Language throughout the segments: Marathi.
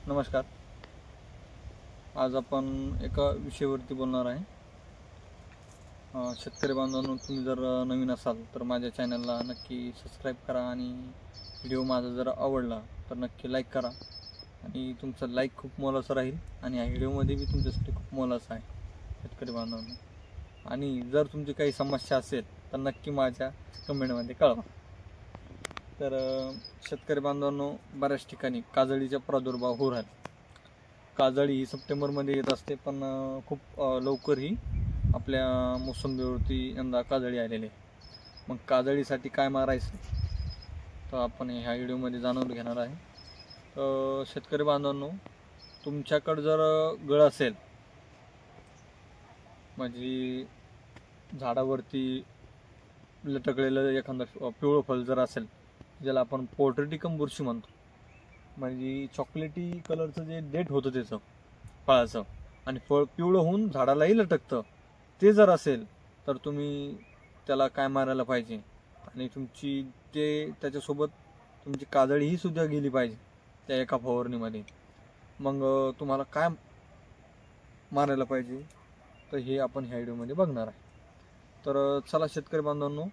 नमस्कार. आज आपण एका विषयावरती बोलणार आहे. शेतकरी बांधवांनो, तुम्ही जर नवीन असाल तर माझ्या चॅनलला नक्की सबस्क्राईब करा आणि व्हिडिओ माझा जर आवडला तर नक्की लाईक करा. आणि तुमचं लाईक खूप मोलाचं राहील आणि या व्हिडिओमध्ये बी तुमच्यासाठी खूप मोलाचं आहे शेतकरी बांधवांनो. आणि जर तुमची काही समस्या असेल तर नक्की माझ्या कमेंटमध्ये कळवा. तर शेतकरी बांधवांनो, बऱ्याच ठिकाणी काजळीचा प्रादुर्भाव होऊ राहिला. काजळी ही सप्टेंबरमध्ये येत असते, पण खूप लवकर ही आपल्या मोसंबीवरती यंदा काजळी आलेली आहे. मग काजळीसाठी काय मारायचं तर आपण ह्या व्हिडिओमध्ये जाणून घेणार आहे. तर शेतकरी बांधवांनो, तुमच्याकडं जर गळ असेल, म्हणजे झाडावरती लटकलेलं एखादं पिवळं फळ जर असेल, ज्याला आपण पोर्ट्रेटिकम बुरशी म्हणतो, म्हणजे चॉकलेटी कलरचं जे डेट होतं त्याचं फळाचं आणि फळ पिवळं होऊन झाडालाही लटकतं, ते जर असेल तर तुम्ही त्याला काय मारायला पाहिजे. आणि तुमची त्याच्यासोबत तुमची काजळीही सुद्धा गेली पाहिजे त्या एका फवारणीमध्ये. मग तुम्हाला काय मारायला पाहिजे तर हे आपण ह्या व्हिडिओमध्ये बघणार आहे. तर चला शेतकरी बांधवांनो,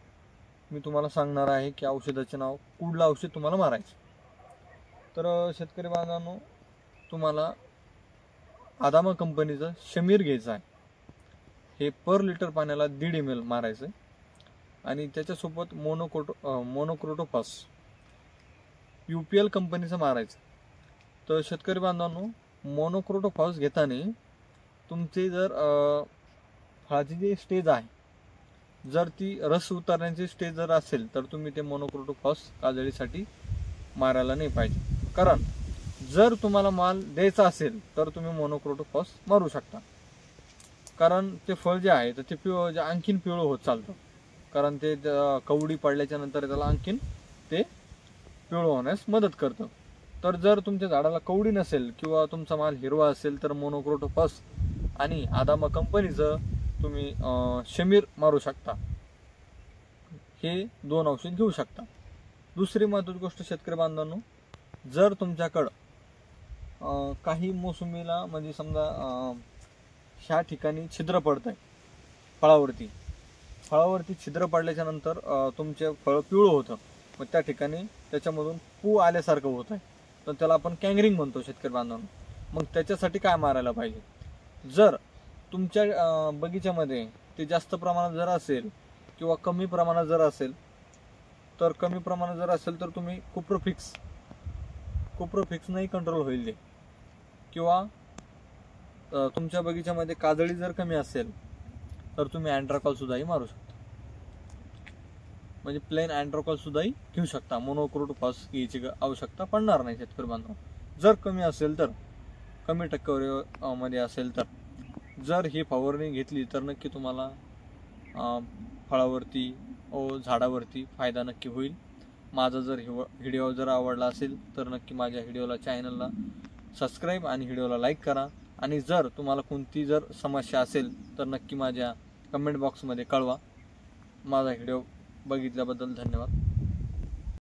मी तुम्हाला सांगणार आहे की औषधाचे नाव, कुठलं औषध तुम्हाला मारायचं. तर शेतकरी बांधवांनो, तुम्हाला आदामा कंपनीचं शमीर घ्यायचं आहे. हे पर लिटर पाण्याला 1.5 ml मारायचं आणि त्याच्यासोबत मोनोक्रोटोफॉस UPL कंपनीचं मारायचं. तर शेतकरी बांधवांनो, मोनोक्रोटोफॉस घेताना तुमचे जर फळाची जी स्टेज आहे, जर ती रस उतारण्याची स्टेज जर असेल तर तुम्ही ते मोनोक्रोटोफॉस काजळीसाठी मारायला नाही पाहिजे. कारण जर तुम्हाला माल द्यायचा असेल तर तुम्ही मोनोक्रोटोफॉस मारू शकता. कारण ते फळ जे आहे तर ते आणखीन पिवळं होत चालतं. कारण ते कवडी पडल्याच्या नंतर त्याला आणखीन ते पिवळं होण्यास मदत करतं. तर जर तुमच्या झाडाला कवडी नसेल किंवा तुमचा माल हिरवा असेल तर मोनोक्रोटोफॉस आणि आदामा कंपनीचं तुम्ही शमीर मारू शकता. हे 2 औषध घेऊ शकता. दुसरी महत्त्वाची गोष्ट शेतकरी बांधवांनो, जर तुमच्याकडं काही मोसंबीला म्हणजे समजा ह्या ठिकाणी छिद्र पडत आहे, फळावरती छिद्र पडल्याच्या नंतर तुमचे फळ पिवळं होतं, मग त्या ठिकाणी त्याच्यामधून पू आल्यासारखं होत आहे, तर त्याला आपण कँगरिंग म्हणतो शेतकरी बांधवांनो. मग त्याच्यासाठी काय मारायला पाहिजे. जर तुमच्या बगीच्यामध्ये ते जास्त प्रमाणात जर असेल किंवा कमी प्रमाणात जर असेल तर तुम्ही कुप्रोफिक्स नाही कंट्रोल होईल ते. किंवा तुमच्या बगीच्यामध्ये काजळी जर कमी असेल तर तुम्ही अँट्राकॉल सुद्धाही मारू शकता. म्हणजे प्लेन अँट्राकॉल सुद्धाही घेऊ शकता. मोनोक्रोटोफॉस घ्यायची आवश्यकता पडणार नाही शेतकरी बांधव. जर कमी असेल तर, कमी टक्केवारी मध्ये असेल तर जर ही फवारणी घेतली तर नक्की तुम्हाला फळावरती व झाडावरती फायदा नक्की होईल. माझा जर व्हिडिओ जर आवडला असेल तर नक्की माझ्या चॅनलला सबस्क्राईब आणि व्हिडिओला लाईक करा. आणि जर तुम्हाला कोणती जर समस्या असेल तर नक्की माझ्या कमेंट बॉक्समध्ये कळवा. माझा व्हिडिओ बघितल्याबद्दल धन्यवाद.